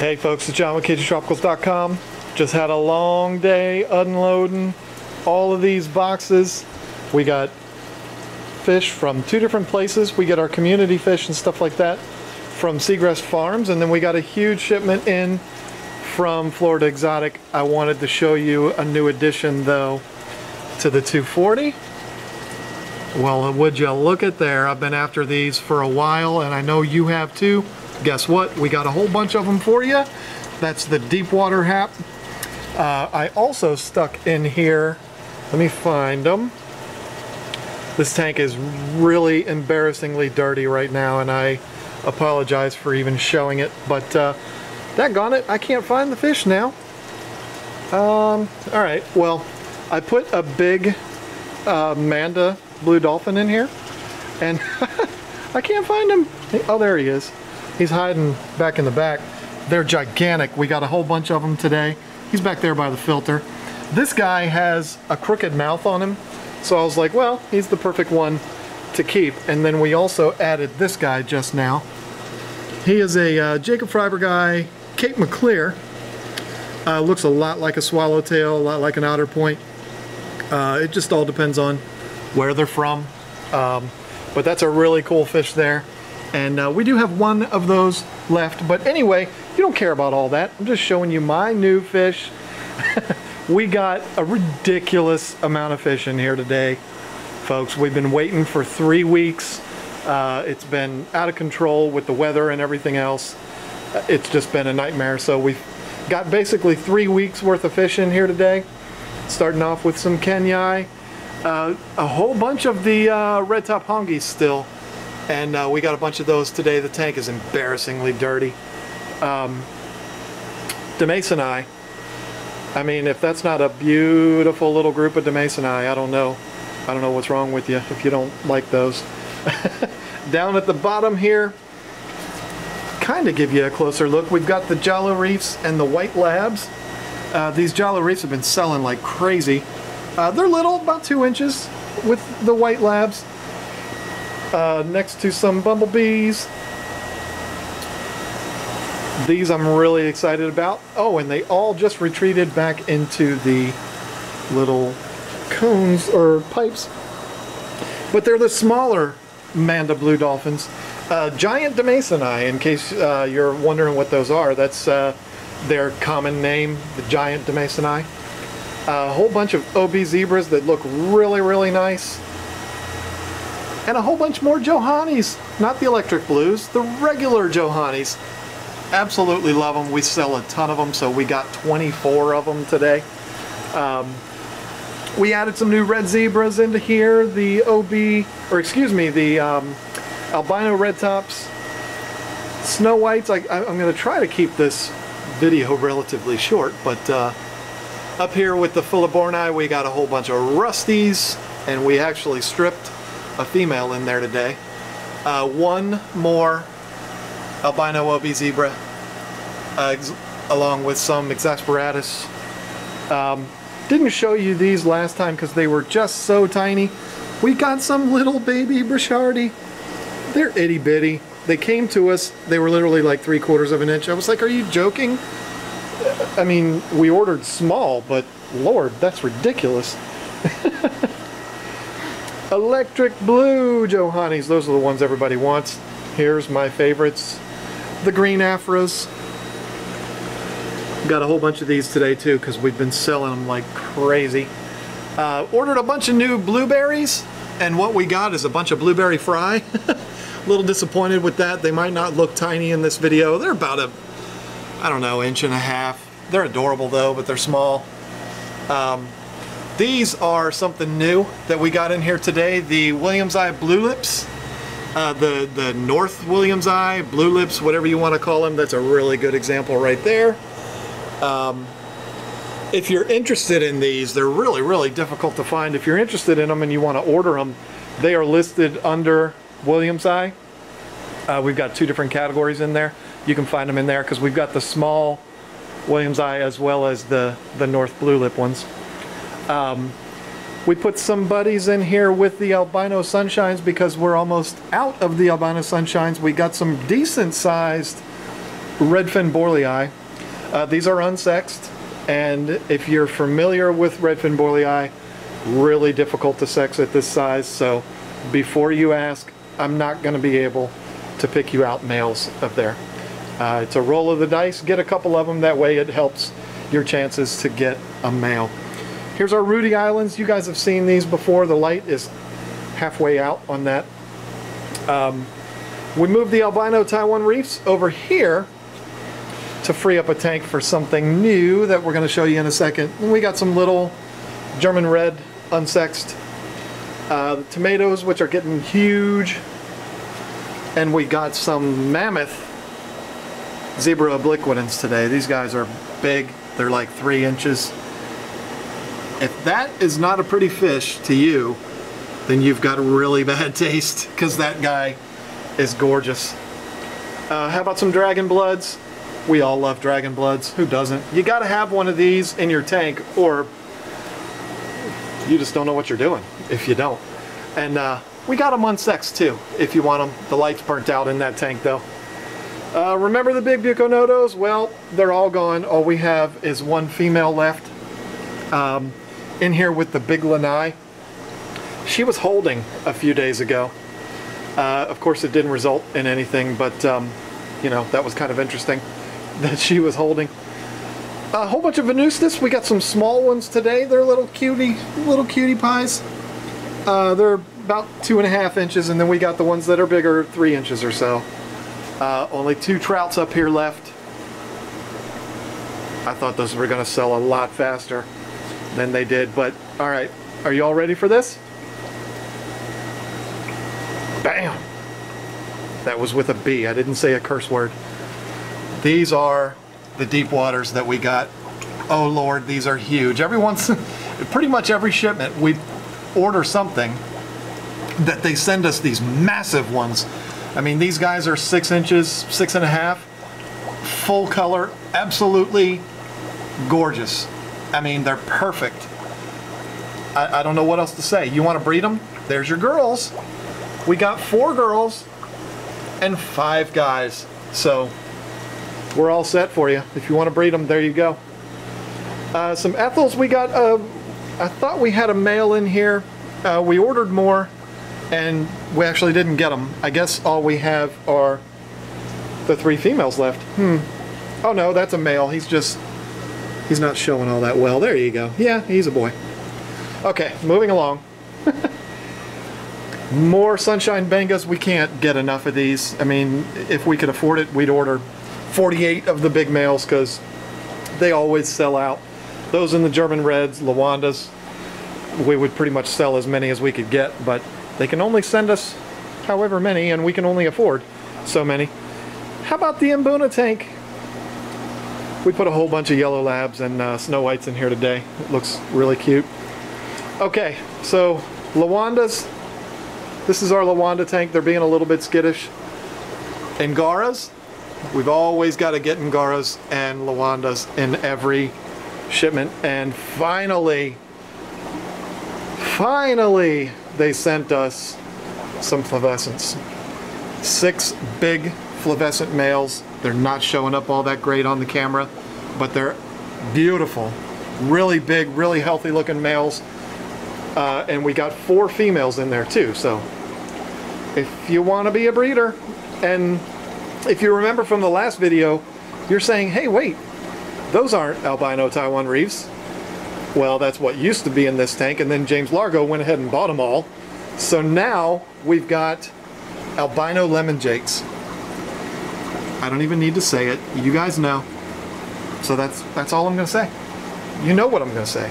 Hey folks, it's John with KGTropicals.com. Just had a long day unloading all of these boxes. We got fish from two different places. We get our community fish and stuff like that from Seagrass Farms, and then we got a huge shipment in from Florida Exotic. I wanted to show you a new addition though to the 240. Well, would you look at there? I've been after these for a while and I know you have too. Guess what? We got a whole bunch of them for you. That's the deep water hap. I also stuck in here, let me find them. This tank is really embarrassingly dirty right now and I apologize for even showing it, but daggone it, I can't find the fish now. Alright, well, I put a big manda blue dolphin in here and I can't find him. Oh, there he is. He's hiding back in the back. They're gigantic. We got a whole bunch of them today. He's back there by the filter. This guy has a crooked mouth on him, so I was like, well, he's the perfect one to keep. And then we also added this guy just now. He is a Jacob Freiberg guy, Cape McClear. Looks a lot like a swallowtail, a lot like an otter point. It just all depends on where they're from. But that's a really cool fish there. And we do have one of those left. But anyway, you don't care about all that. I'm just showing you my new fish. We got a ridiculous amount of fish in here today, folks. We've been waiting for 3 weeks. It's been out of control with the weather and everything else. It's just been a nightmare. So we've got basically 3 weeks worth of fish in here today. Starting off with some kenyai, a whole bunch of the red top hongies still. And we got a bunch of those today. The tank is embarrassingly dirty. Demasoni. I mean, if that's not a beautiful little group of Demasoni, I don't know. I don't know what's wrong with you if you don't like those. Down at the bottom here, kind of give you a closer look. We've got the Jalo Reefs and the White Labs. These Jalo Reefs have been selling like crazy. They're little, about 2 inches with the White Labs. Next to some bumblebees. These I'm really excited about. Oh, and they all just retreated back into the little cones or pipes. But they're the smaller manda blue dolphins. Giant Demasoni, in case you're wondering what those are. That's their common name, the giant Demasoni. A whole bunch of OB zebras that look really, really nice. And a whole bunch more Johannies, not the electric blues, the regular Johannies. Absolutely love them. We sell a ton of them, so we got 24 of them today. We added some new red zebras into here, the the albino red tops, snow whites. I'm going to try to keep this video relatively short, but up here with the Philoborni, we got a whole bunch of rusties, and we actually stripped a female in there today. One more albino OB zebra, along with some exasperatus. Didn't show you these last time because they were just so tiny. We got some little baby Brichardi. They're itty bitty. They came to us, they were literally like 3/4 of an inch. I was like, are you joking? I mean, we ordered small, but Lord, that's ridiculous. Electric blue Johannies, those are the ones everybody wants. Here's my favorites, the green Afros. Got a whole bunch of these today too because we've been selling them like crazy. Ordered a bunch of new blueberries, and what we got is a bunch of blueberry fry. A little disappointed with that. They might not look tiny in this video. They're about a, I don't know, 1.5 inches. They're adorable though, but they're small. These are something new that we got in here today, the Williams Eye Blue Lips. The North Williams Eye, Blue Lips, whatever you want to call them. That's a really good example right there. If you're interested in these, they're really, really difficult to find. If you're interested in them and you want to order them, they are listed under Williams Eye. We've got 2 different categories in there. You can find them in there because we've got the small Williams Eye as well as the North Blue Lip ones. We put some buddies in here with the albino sunshines because we're almost out of the albino sunshines. We got some decent sized redfin borealii. These are unsexed, and if you're familiar with redfin borealii, really difficult to sex at this size, so before you ask, I'm not going to be able to pick you out males of there. It's a roll of the dice. Get a couple of them, that way it helps your chances to get a male. Here's our Rudy Islands. You guys have seen these before. The light is halfway out on that. We moved the albino Taiwan reefs over here to free up a tank for something new that we're going to show you in a second. And we got some little German red unsexed tomatoes, which are getting huge, and we got some mammoth zebra obliquitans today. These guys are big. They're like 3 inches. If that is not a pretty fish to you, then you've got really bad taste, because that guy is gorgeous. How about some dragon bloods? We all love dragon bloods. Who doesn't? You got to have one of these in your tank, or you just don't know what you're doing if you don't. And we got them unsexed too, if you want them. The light's burnt out in that tank though. Remember the big buconodos? Well, they're all gone. All we have is one female left. In here with the big lanai. She was holding a few days ago. Of course, it didn't result in anything, but you know, that was kind of interesting that she was holding. A whole bunch of Venustus. We got some small ones today. They're little cutie pies. They're about 2.5 inches, and then we got the ones that are bigger, 3 inches or so. Only 2 trouts up here left. I thought those were going to sell a lot faster than they did, but all right. Are you all ready for this? Bam! That was with a B. I didn't say a curse word. These are the deep waters that we got. Oh Lord, these are huge. Pretty much every shipment we order something that they send us these massive ones. I mean, these guys are 6 inches, 6.5, full color, absolutely gorgeous. I mean, they're perfect. I don't know what else to say. You want to breed them? There's your girls. We got 4 girls and 5 guys. So we're all set for you. If you want to breed them, there you go. Some Ethels we got. I thought we had a male in here. We ordered more, and we actually didn't get them. I guess all we have are the 3 females left. Oh no, that's a male. He's not showing all that well. There you go. Yeah, he's a boy. Okay, moving along. More sunshine bangas. We can't get enough of these. I mean, if we could afford it, we'd order 48 of the big males, because they always sell out. Those in the German reds, Lawandas, we would pretty much sell as many as we could get, but they can only send us however many, and we can only afford so many. How about the Mbuna tank? We put a whole bunch of yellow labs and snow whites in here today. It looks really cute. Okay, so Lawandas. This is our Lawanda tank. They're being a little bit skittish. Angaras. We've always got to get Angaras and Lawandas in every shipment. And finally, they sent us some flavescents. 6 big flavescent males. They're not showing up all that great on the camera, but they're beautiful. Really big, really healthy looking males. And we got 4 females in there too. So if you want to be a breeder, and if you remember from the last video, you're saying, hey, wait, those aren't albino Taiwan reefs. Well, that's what used to be in this tank, and then James Largo went ahead and bought them all. So now we've got albino lemon jakes. I don't even need to say it. You guys know. So that's all I'm going to say. You know what I'm going to say.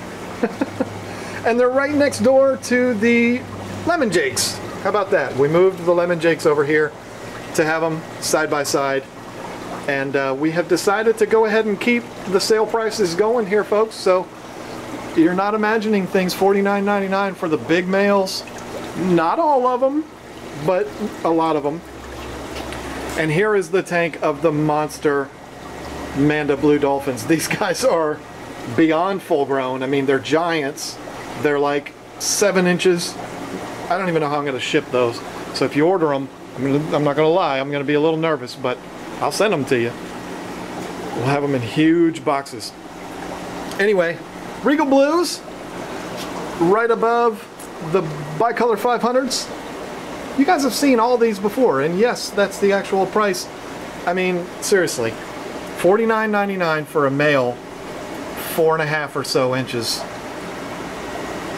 And they're right next door to the lemon jakes. How about that? We moved the lemon jakes over here to have them side by side. And we have decided to go ahead and keep the sale prices going here, folks. So you're not imagining things. $49.99 for the big males. Not all of them, but a lot of them. And here is the tank of the monster Manda blue dolphins. These guys are beyond full grown. I mean, they're giants. They're like 7 inches. I don't even know how I'm going to ship those. So if you order them, I'm not going to lie, I'm going to be a little nervous, but I'll send them to you. We'll have them in huge boxes. Anyway, Regal Blues, right above the bicolor 500s. You guys have seen all these before, and yes, that's the actual price. I mean, seriously, $49.99 for a male, 4.5 or so inches.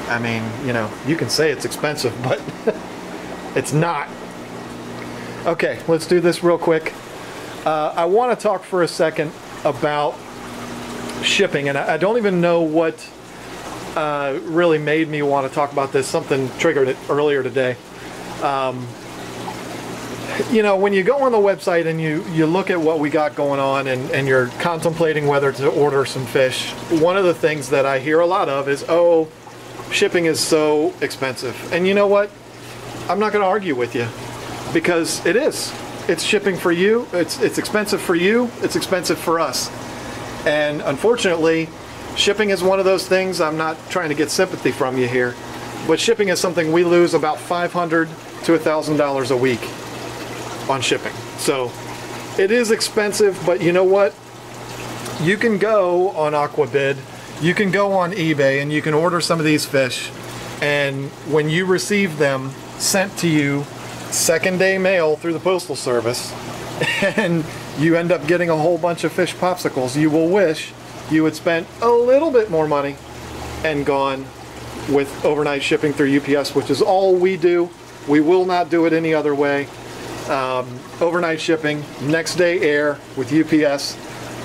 I mean, you know, you can say it's expensive, but it's not. Okay, let's do this real quick. I want to talk for a second about shipping, and I don't even know what really made me want to talk about this. Something triggered it earlier today. You know, when you go on the website and you look at what we got going on and you're contemplating whether to order some fish, one of the things that I hear a lot of is, oh, shipping is so expensive. And you know what? I'm not going to argue with you, because it is. It's shipping for you. It's expensive for you. It's expensive for us. And unfortunately, shipping is one of those things. I'm not trying to get sympathy from you here, but shipping is something we lose about $500 to $1,000 a week on shipping. So it is expensive, but you know what? You can go on Aquabid, you can go on eBay, and you can order some of these fish, and when you receive them sent to you second day mail through the Postal Service, and you end up getting a whole bunch of fish popsicles, you will wish you had spent a little bit more money and gone with overnight shipping through UPS, which is all we do. We will not do it any other way. Overnight shipping, next day air with UPS.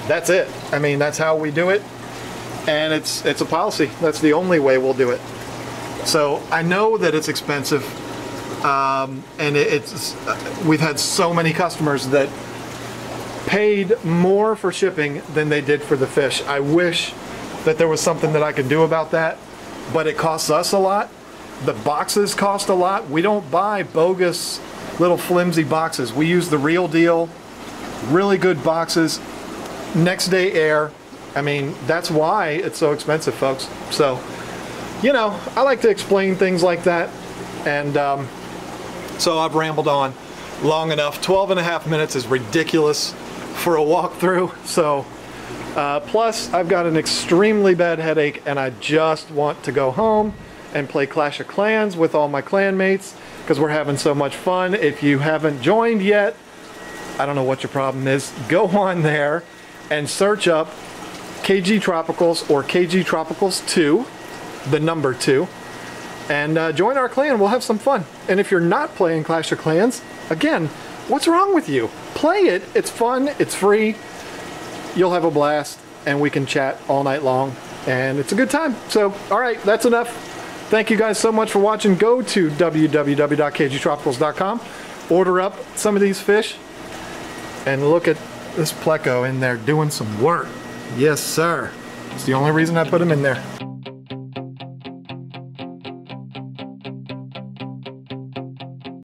That's it. I mean, that's how we do it, and it's a policy. That's the only way we'll do it. So I know that it's expensive, and we've had so many customers that paid more for shipping than they did for the fish. I wish that there was something that I could do about that, but it costs us a lot. The boxes cost a lot. We don't buy bogus little flimsy boxes. We use the real deal, really good boxes, next day air. I mean, that's why it's so expensive, folks. So, you know, I like to explain things like that, and so I've rambled on long enough. 12.5 minutes is ridiculous for a walkthrough. So plus I've got an extremely bad headache, and I just want to go home and play Clash of Clans with all my clanmates, because we're having so much fun. If you haven't joined yet, I don't know what your problem is. Go on there and search up KGTropicals or KGTropicals 2, the number 2, and join our clan. We'll have some fun. And if you're not playing Clash of Clans, again, what's wrong with you? Play it. It's fun. It's free. You'll have a blast, and we can chat all night long, and it's a good time. So, all right, that's enough. Thank you guys so much for watching. Go to www.kgtropicals.com, order up some of these fish, and look at this pleco in there doing some work. Yes, sir. It's the only reason I put him in there.